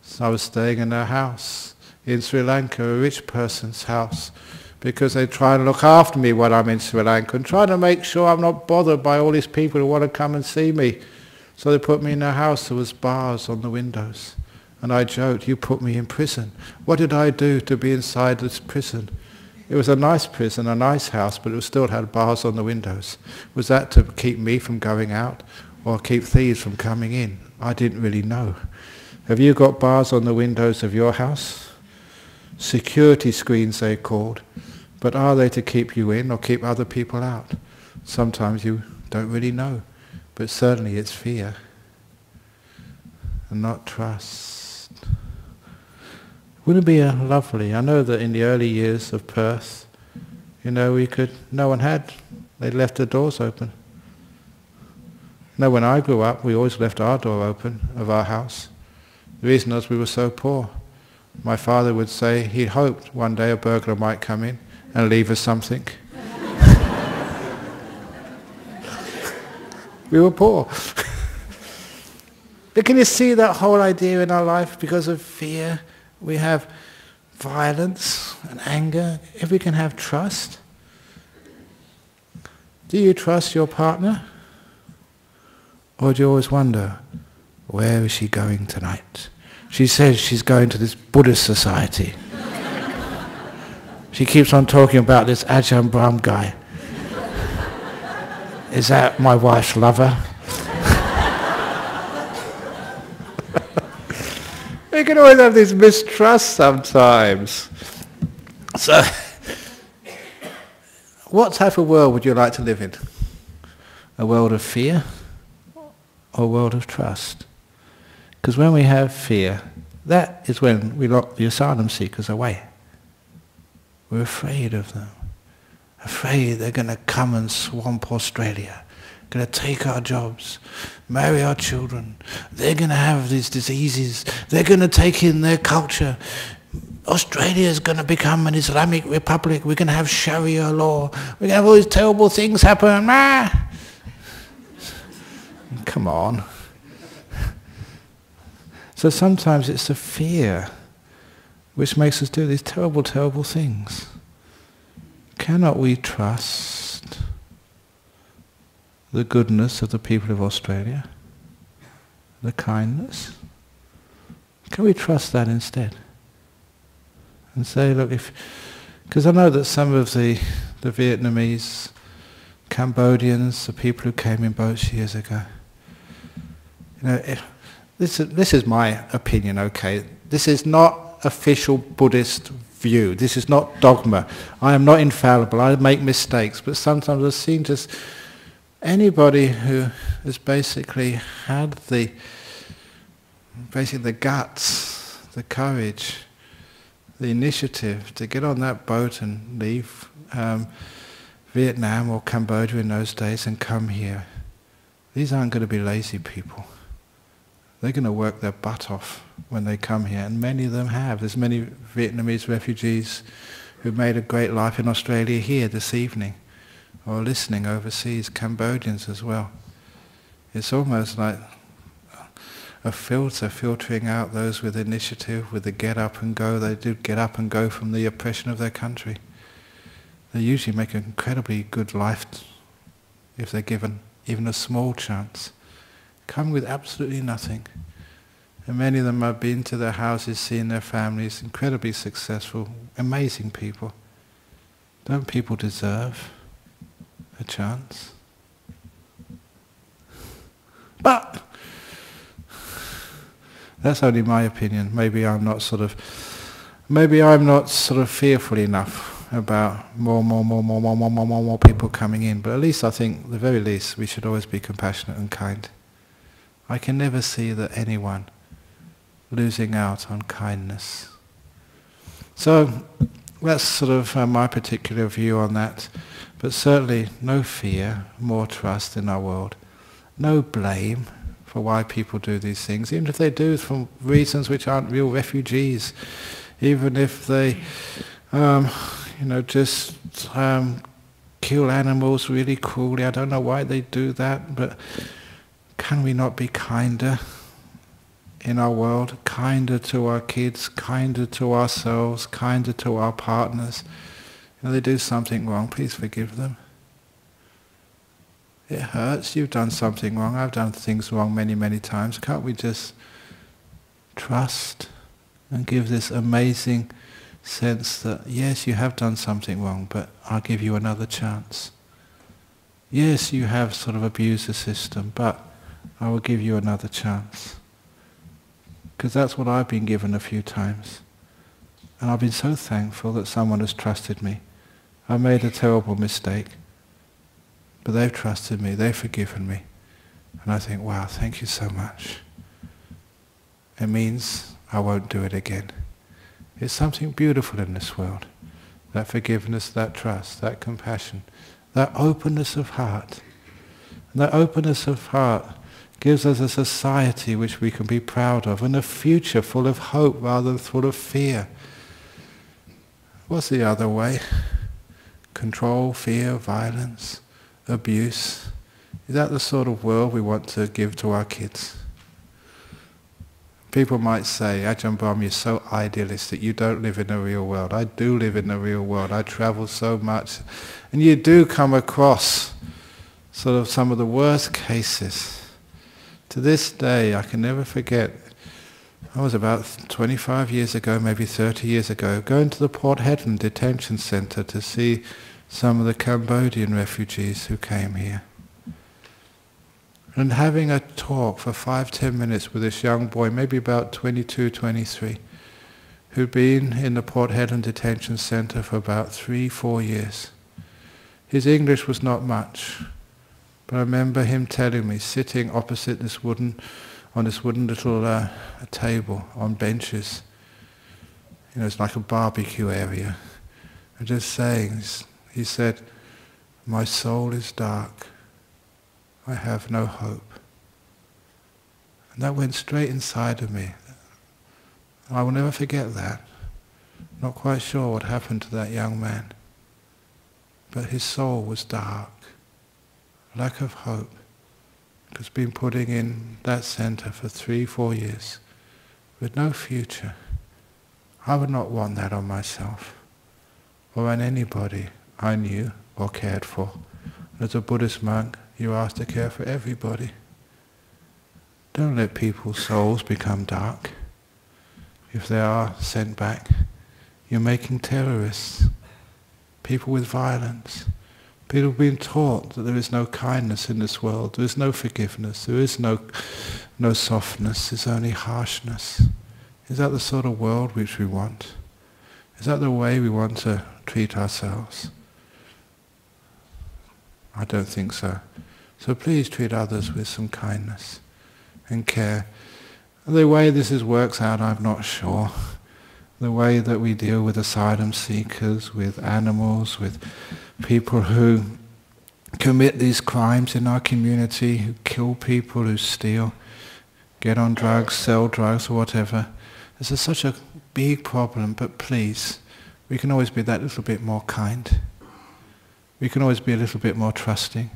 So I was staying in a house in Sri Lanka, a rich person's house, because they try and look after me when I'm in Sri Lanka and try to make sure I'm not bothered by all these people who want to come and see me. So they put me in a house, there was bars on the windows. And I joked, you put me in prison. What did I do to be inside this prison? It was a nice prison, a nice house, but it still had bars on the windows. Was that to keep me from going out or keep thieves from coming in? I didn't really know. Have you got bars on the windows of your house? Security screens, they're called. But are they to keep you in or keep other people out? Sometimes you don't really know. But certainly it's fear and not trust. Wouldn't it be lovely? I know that in the early years of Perth, no one they left the doors open. When I grew up, we always left our door open of our house. The reason was we were so poor. My father would say he hoped one day a burglar might come in and leave us something. We were poor. But can you see that whole idea in our life? Because of fear, we have violence and anger. If we can have trust. Do you trust your partner? Or do you always wonder, where is she going tonight? She says she's going to this Buddhist society. She keeps on talking about this Ajahn Brahm guy. Is that my wife's lover? We can always have this mistrust sometimes. So, what type of world would you like to live in? A world of fear or a world of trust? Because when we have fear, that is when we lock the asylum seekers away. We're afraid of them. Afraid they're going to come and swamp Australia. Going to take our jobs, marry our children. They're going to have these diseases. They're going to take in their culture. Australia is going to become an Islamic republic. We're going to have Sharia law. We're going to have all these terrible things happen. Ah! Come on. So sometimes it's the fear which makes us do these terrible, terrible things. Cannot we trust the goodness of the people of Australia? The kindness? Can we trust that instead? And say, look, because I know that some of the Vietnamese, Cambodians, the people who came in boats years ago, this is my opinion, okay? This is not official Buddhist view. This is not dogma. I am not infallible. I make mistakes. But sometimes I've seen just anybody who has basically had the guts, the courage, the initiative to get on that boat and leave Vietnam or Cambodia in those days and come here. These aren't going to be lazy people. They're going to work their butt off when they come here, and many of them have. There's many Vietnamese refugees who made a great life in Australia here this evening, or listening overseas, Cambodians as well. It's almost like a filter filtering out those with initiative, with the get up and go. They do get up and go from the oppression of their country. They usually make an incredibly good life if they're given even a small chance. Come with absolutely nothing. And many of them have been to their houses, seen their families, incredibly successful, amazing people. Don't people deserve a chance? But that's only my opinion. Maybe I'm not sort of fearful enough about more people coming in. But at least I think, at the very least, we should always be compassionate and kind. I can never see that anyone losing out on kindness. So that's sort of my particular view on that. But certainly no fear, more trust in our world. No blame for why people do these things, even if they do from reasons which aren't real refugees. Even if they, just kill animals really cruelly. I don't know why they do that, but can we not be kinder in our world? Kinder to our kids, kinder to ourselves, kinder to our partners. If they do something wrong, please forgive them. It hurts, you've done something wrong, I've done things wrong many, many times. Can't we just trust and give this amazing sense that, yes, you have done something wrong, but I'll give you another chance. Yes, you have sort of abused the system, but I will give you another chance. Because that's what I've been given a few times. And I've been so thankful that someone has trusted me. I made a terrible mistake, but they've trusted me, they've forgiven me. And I think, wow, thank you so much. It means I won't do it again. It's something beautiful in this world. That forgiveness, that trust, that compassion, that openness of heart. And that openness of heart gives us a society which we can be proud of, and a future full of hope rather than full of fear. What's the other way? Control, fear, violence, abuse. Is that the sort of world we want to give to our kids? People might say, Ajahn Brahm, you're so idealistic, you don't live in the real world. I do live in the real world. I travel so much. And you do come across sort of some of the worst cases. To this day, I can never forget, I was about 25 years ago, maybe 30 years ago, going to the Port Hedland detention centre to see some of the Cambodian refugees who came here. And having a talk for 5-10 minutes with this young boy, maybe about 22, 23, who'd been in the Port Hedland detention centre for about 3-4 years. His English was not much, but I remember him telling me, sitting opposite this wooden little table on benches, it's like a barbecue area, and just saying, he said, "My soul is dark. I have no hope." And that went straight inside of me. I will never forget that. Not quite sure what happened to that young man. But his soul was dark. Lack of hope. Because been putting in that centre for 3-4 years with no future. I would not want that on myself or on anybody I knew or cared for. As a Buddhist monk, you're asked to care for everybody. Don't let people's souls become dark. If they are sent back, you're making terrorists, people with violence. People have been taught that there is no kindness in this world, there is no forgiveness, there is no softness, there's only harshness. Is that the sort of world which we want? Is that the way we want to treat ourselves? I don't think so. So please treat others with some kindness and care. The way this works out, I'm not sure. The way that we deal with asylum seekers, with animals, with people who commit these crimes in our community, who kill people, who steal, get on drugs, sell drugs or whatever. This is such a big problem, but please, we can always be that little bit more kind. We can always be a little bit more trusting.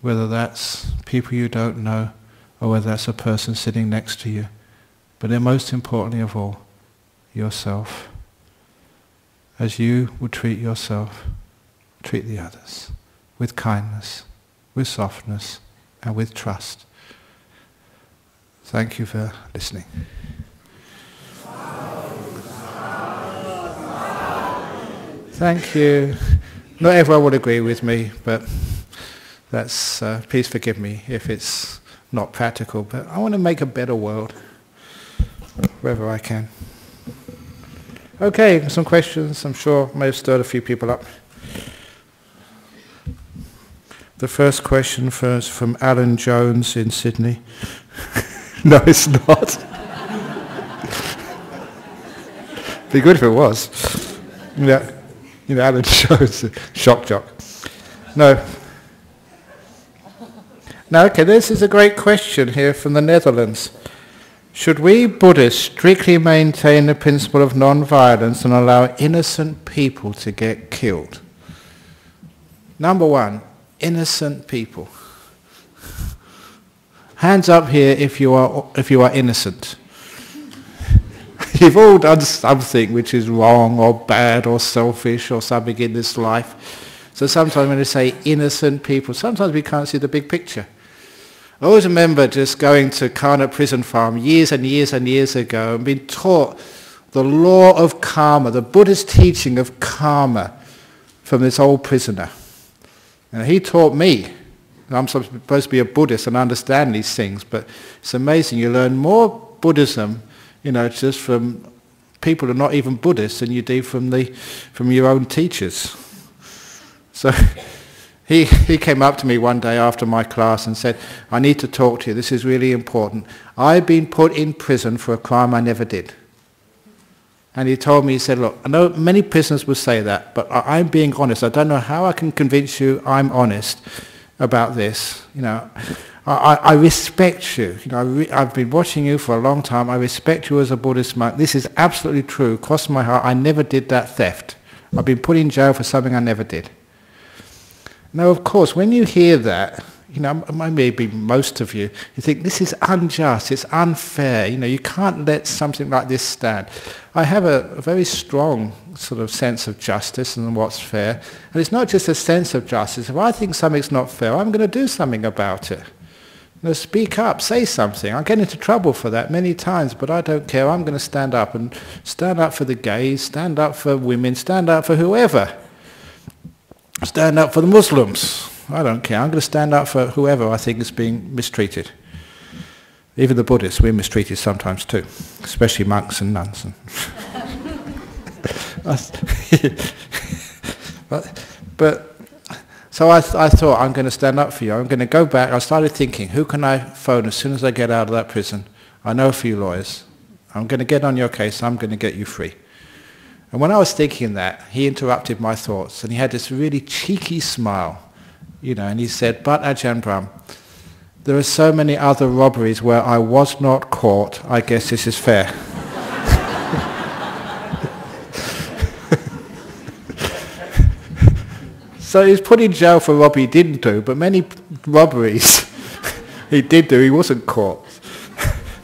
Whether that's people you don't know, or whether that's a person sitting next to you. But then most importantly of all, yourself. As you would treat yourself, treat the others with kindness, with softness, and with trust. Thank you for listening. Thank you. Not everyone will agree with me, but that's, please forgive me if it's not practical, but I want to make a better world wherever I can. Okay, some questions. I'm sure may have stirred a few people up. The first question first from Alan Jones in Sydney. No, it's not. Be good if it was. Alan Jones, shock jock. No. Now, okay, this is a great question here from the Netherlands. Should we Buddhists strictly maintain the principle of non-violence and allow innocent people to get killed? Number one, innocent people. Hands up here if you are innocent. You've all done something which is wrong or bad or selfish or something in this life. So sometimes when they say innocent people, sometimes we can't see the big picture. I always remember just going to Karnak Prison Farm years and years and years ago and being taught the law of karma, the Buddhist teaching of karma from this old prisoner. And he taught me. I'm supposed to be a Buddhist and understand these things, but it's amazing. You learn more Buddhism, just from people who are not even Buddhists than you do from your own teachers. So he came up to me one day after my class and said, "I need to talk to you. This is really important. I've been put in prison for a crime I never did." And he told me, he said, "Look, I know many prisoners will say that, but I'm being honest. I don't know how I can convince you I'm honest about this. I respect you. I've been watching you for a long time. I respect you as a Buddhist monk. This is absolutely true. Cross my heart, I never did that theft. I've been put in jail for something I never did." Now, of course, when you hear that, maybe most of you think this is unjust, it's unfair, you can't let something like this stand. I have a very strong sort of sense of justice and what's fair. And it's not just a sense of justice. If I think something's not fair, I'm going to do something about it. Speak up, say something. I get into trouble for that many times, but I don't care. I'm going to stand up and stand up for the gays, stand up for women, stand up for whoever. Stand up for the Muslims. I don't care. I'm going to stand up for whoever I think is being mistreated. Even the Buddhists, we're mistreated sometimes too, especially monks and nuns. So I thought, I'm going to stand up for you. I'm going to go back. I started thinking, who can I phone as soon as I get out of that prison? I know a few lawyers. I'm going to get on your case. I'm going to get you free. And when I was thinking that, he interrupted my thoughts, and he had this really cheeky smile, and he said, but Ajahn Brahm, there are so many other robberies where I was not caught. I guess this is fair. So he was put in jail for a robbery he didn't do, but many robberies he did do, he wasn't caught.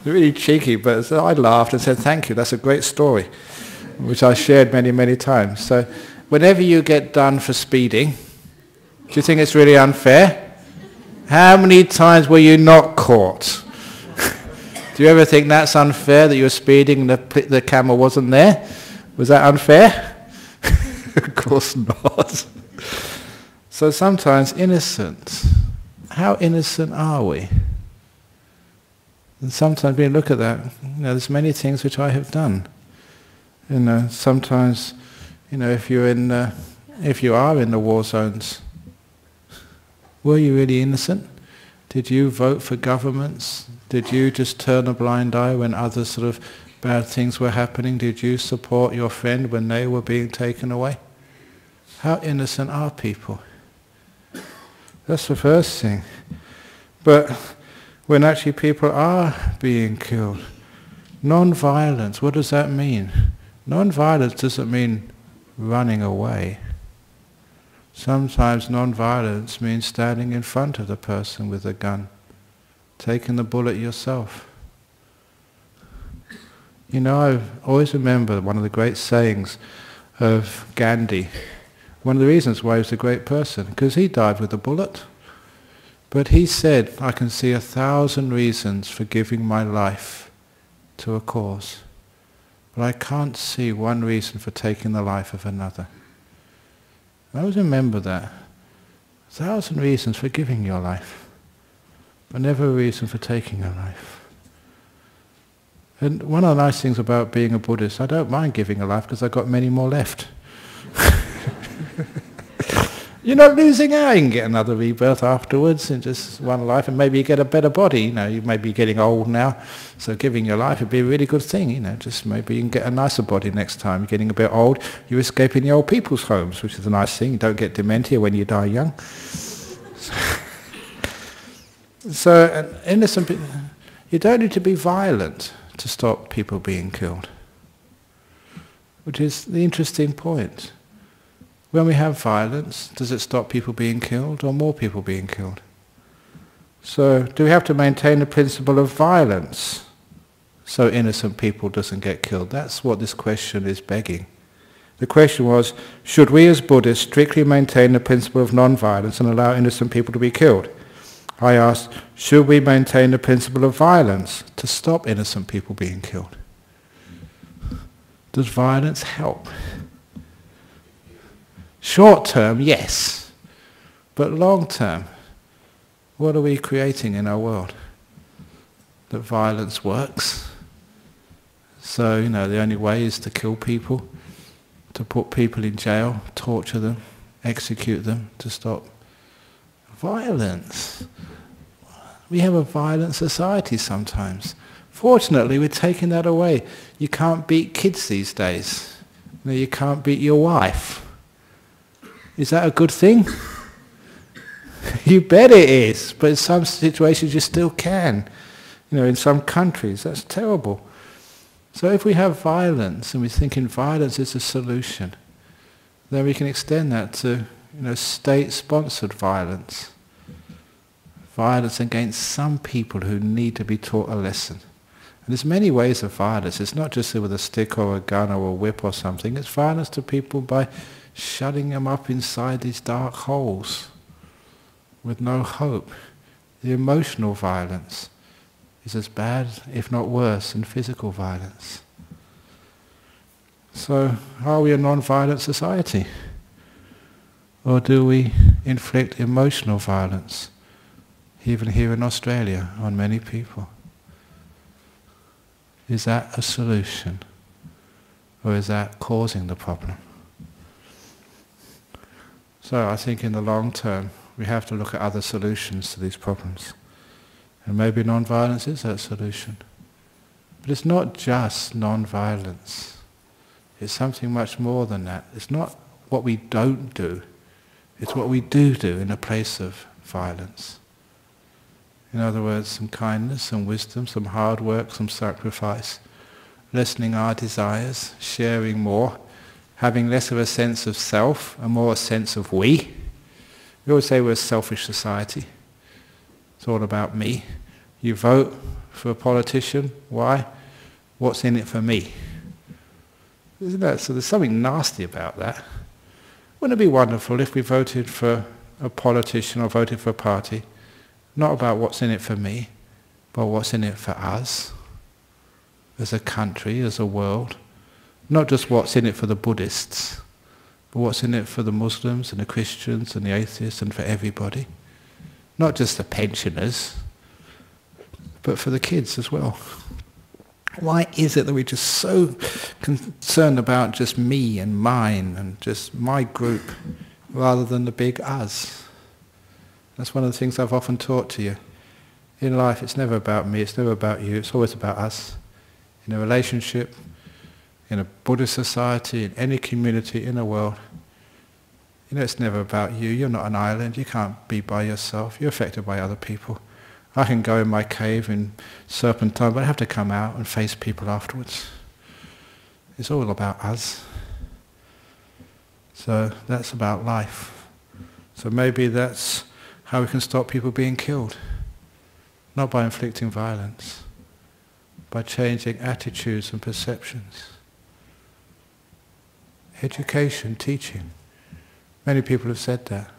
Really cheeky, but so I laughed and said, thank you, that's a great story, which I shared many, many times. So whenever you get done for speeding, do you think it's really unfair? How many times were you not caught? Do you ever think that's unfair, that you were speeding and the camera wasn't there? Was that unfair? Of course not. So sometimes innocent. How innocent are we? And sometimes we look at that, there's many things which I have done. Sometimes, if you are in the war zones, were you really innocent? Did you vote for governments? Did you just turn a blind eye when other sort of bad things were happening? Did you support your friend when they were being taken away? How innocent are people? That's the first thing. But when actually people are being killed, non-violence, what does that mean? Non-violence doesn't mean running away. Sometimes non-violence means standing in front of the person with a gun, taking the bullet yourself. I always remember one of the great sayings of Gandhi. One of the reasons why he was a great person, because he died with a bullet. But he said, I can see 1,000 reasons for giving my life to a cause, but I can't see one reason for taking the life of another. I always remember that. 1,000 reasons for giving your life, but never a reason for taking a life. And one of the nice things about being a Buddhist, I don't mind giving a life because I've got many more left. You're not losing out. You can get another rebirth afterwards in just one life, and maybe you get a better body. You may be getting old now, so giving your life would be a really good thing. Just maybe you can get a nicer body next time. You're getting a bit old. You're escaping the old people's homes, which is a nice thing. You don't get dementia when you die young. So innocent. You don't need to be violent to stop people being killed, which is the interesting point. When we have violence, does it stop people being killed or more people being killed? So do we have to maintain the principle of violence so innocent people doesn't get killed? That's what this question is begging. The question was, should we as Buddhists strictly maintain the principle of non-violence and allow innocent people to be killed? I asked, should we maintain the principle of violence to stop innocent people being killed? Does violence help? Short term, yes. But long term, what are we creating in our world? That violence works. So, the only way is to kill people, to put people in jail, torture them, execute them, to stop violence. We have a violent society sometimes. Fortunately, we're taking that away. You can't beat kids these days. You can't beat your wife. Is that a good thing? You bet it is, but in some situations you still can. In some countries, that's terrible. So if we have violence and we're thinking violence is a solution, then we can extend that to, state-sponsored violence. violence against some people who need to be taught a lesson. And there's many ways of violence. It's not just with a stick or a gun or a whip or something. It's violence to people by shutting them up inside these dark holes with no hope. The emotional violence is as bad, if not worse, than physical violence. So, are we a non-violent society? Or do we inflict emotional violence, even here in Australia, on many people? Is that a solution? Or is that causing the problem? So I think in the long term, we have to look at other solutions to these problems. And maybe non-violence is that solution. But it's not just non-violence. It's something much more than that. It's not what we don't do. It's what we do in a place of violence. In other words, some kindness, some wisdom, some hard work, some sacrifice, lessening our desires, sharing more, having less of a sense of self and more a sense of we. We always say we're a selfish society. It's all about me. You vote for a politician. Why? What's in it for me? Isn't that? So there's something nasty about that. Wouldn't it be wonderful if we voted for a politician or voted for a party, not about what's in it for me, but what's in it for us, as a country, as a world? Not just what's in it for the Buddhists, but what's in it for the Muslims and the Christians and the atheists and for everybody. Not just the pensioners, but for the kids as well. Why is it that we're just so concerned about just me and mine and just my group rather than the big us? That's one of the things I've often taught to you. In life, it's never about me, it's never about you, it's always about us. In a relationship, in a Buddhist society, in any community in the world, you know, it's never about you. You're not an island, you can't be by yourself, you're affected by other people. I can go in my cave in Serpentine, but I have to come out and face people afterwards. It's all about us. So that's about life. So maybe that's how we can stop people being killed. Not by inflicting violence, by changing attitudes and perceptions. Education, teaching. Many people have said that.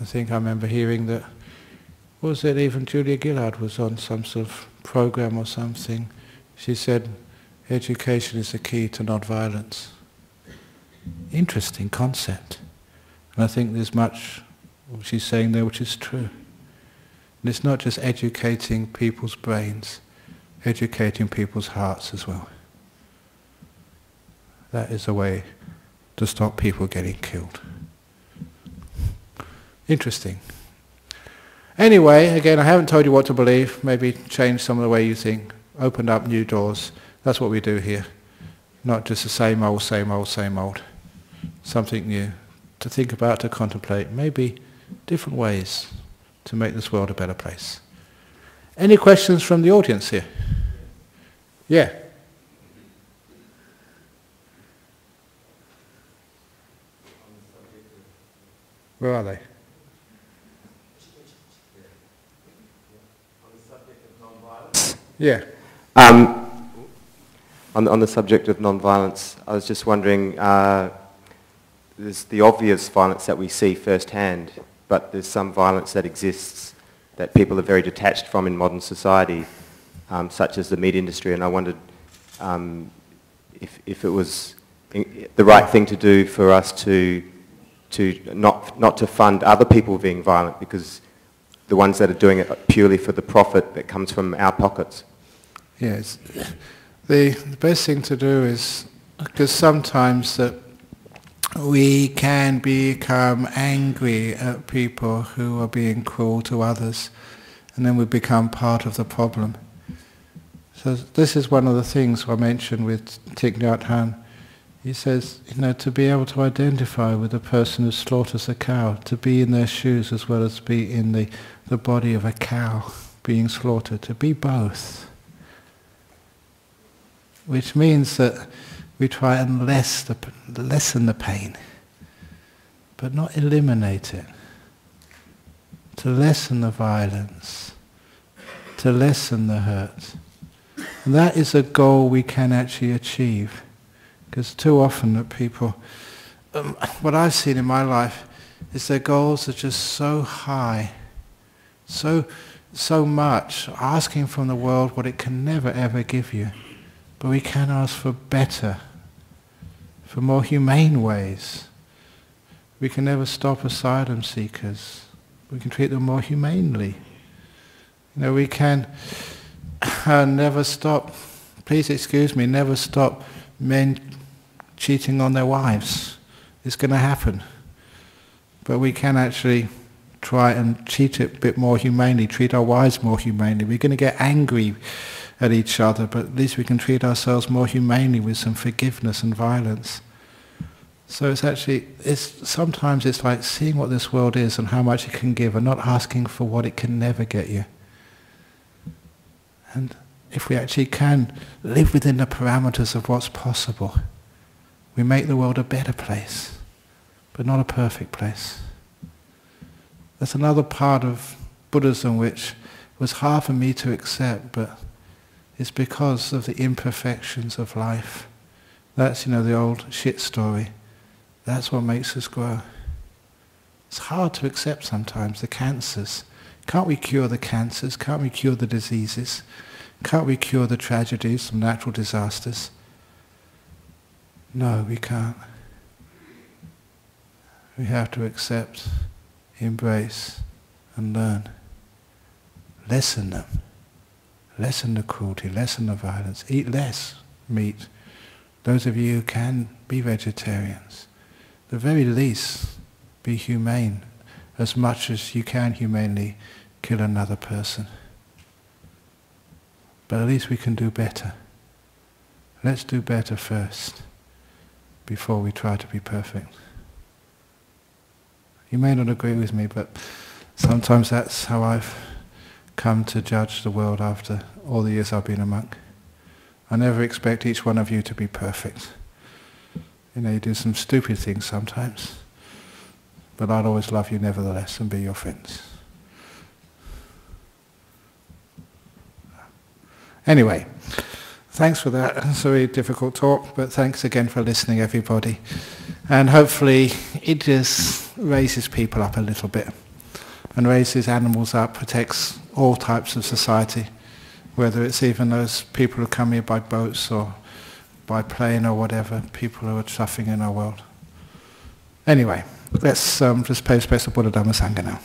I think I remember hearing that, was it even Julia Gillard was on some sort of program or something. She said, education is the key to non-violence. Interesting concept. And I think there's much she's saying there which is true. And it's not just educating people's brains, educating people's hearts as well. That is a way to stop people getting killed. Interesting. Anyway, again, I haven't told you what to believe. Maybe change some of the way you think. Open up new doors. That's what we do here. Not just the same old, same old, same old. Something new to think about, to contemplate. Maybe different ways to make this world a better place. Any questions from the audience here? Yeah. Where are they? Yeah. On the subject of non-violence, I was just wondering, there's the obvious violence that we see firsthand, but there's some violence that exists that people are very detached from in modern society, such as the meat industry, and I wondered if it was the right thing to do for us to not to fund other people being violent, because the ones that are doing it purely for the profit that comes from our pockets. Yes. The best thing to do is, because sometimes that we can become angry at people who are being cruel to others, and then we become part of the problem. So this is one of the things I mentioned with Thich Nhat Hanh. He says, you know, to be able to identify with the person who slaughters a cow, to be in their shoes as well as be in the body of a cow being slaughtered, to be both. Which means that we try and lessen the pain, but not eliminate it. to lessen the violence, to lessen the hurt. And that is a goal we can actually achieve. Because too often that people, what I've seen in my life is their goals are just so high, so much, asking from the world what it can never ever give you. But we can ask for better, for more humane ways. We can never stop asylum seekers. We can treat them more humanely. We can never stop, please excuse me, never stop men cheating on their wives. It's going to happen. But we can actually try and cheat it a bit more humanely, treat our wives more humanely. We're going to get angry at each other, but at least we can treat ourselves more humanely with some forgiveness and violence. So sometimes it's like seeing what this world is and how much it can give and not asking for what it can never get you. And if we actually can live within the parameters of what's possible, we make the world a better place, but not a perfect place. That's another part of Buddhism which was hard for me to accept, but it's because of the imperfections of life. That's, the old shit story. That's what makes us grow. It's hard to accept sometimes, the cancers. Can't we cure the cancers? Can't we cure the diseases? Can't we cure the tragedies and natural disasters? No, we can't. We have to accept, embrace, and learn. Lessen them. Lessen the cruelty, lessen the violence. Eat less meat. Those of you who can, be vegetarians. At the very least, be humane as much as you can humanely kill another person. But at least we can do better. Let's do better first, before we try to be perfect. You may not agree with me, but sometimes that's how I've come to judge the world after all the years I've been a monk. I never expect each one of you to be perfect. You do some stupid things sometimes, but I'd always love you nevertheless and be your friends. Anyway, thanks for that. It's a very difficult talk, but thanks again for listening, everybody. And hopefully it just raises people up a little bit and raises animals up, protects all types of society, whether it's even those people who come here by boats or by plane or whatever, people who are suffering in our world. Anyway, let's just pay respects to Buddha Dhamma Sangha now.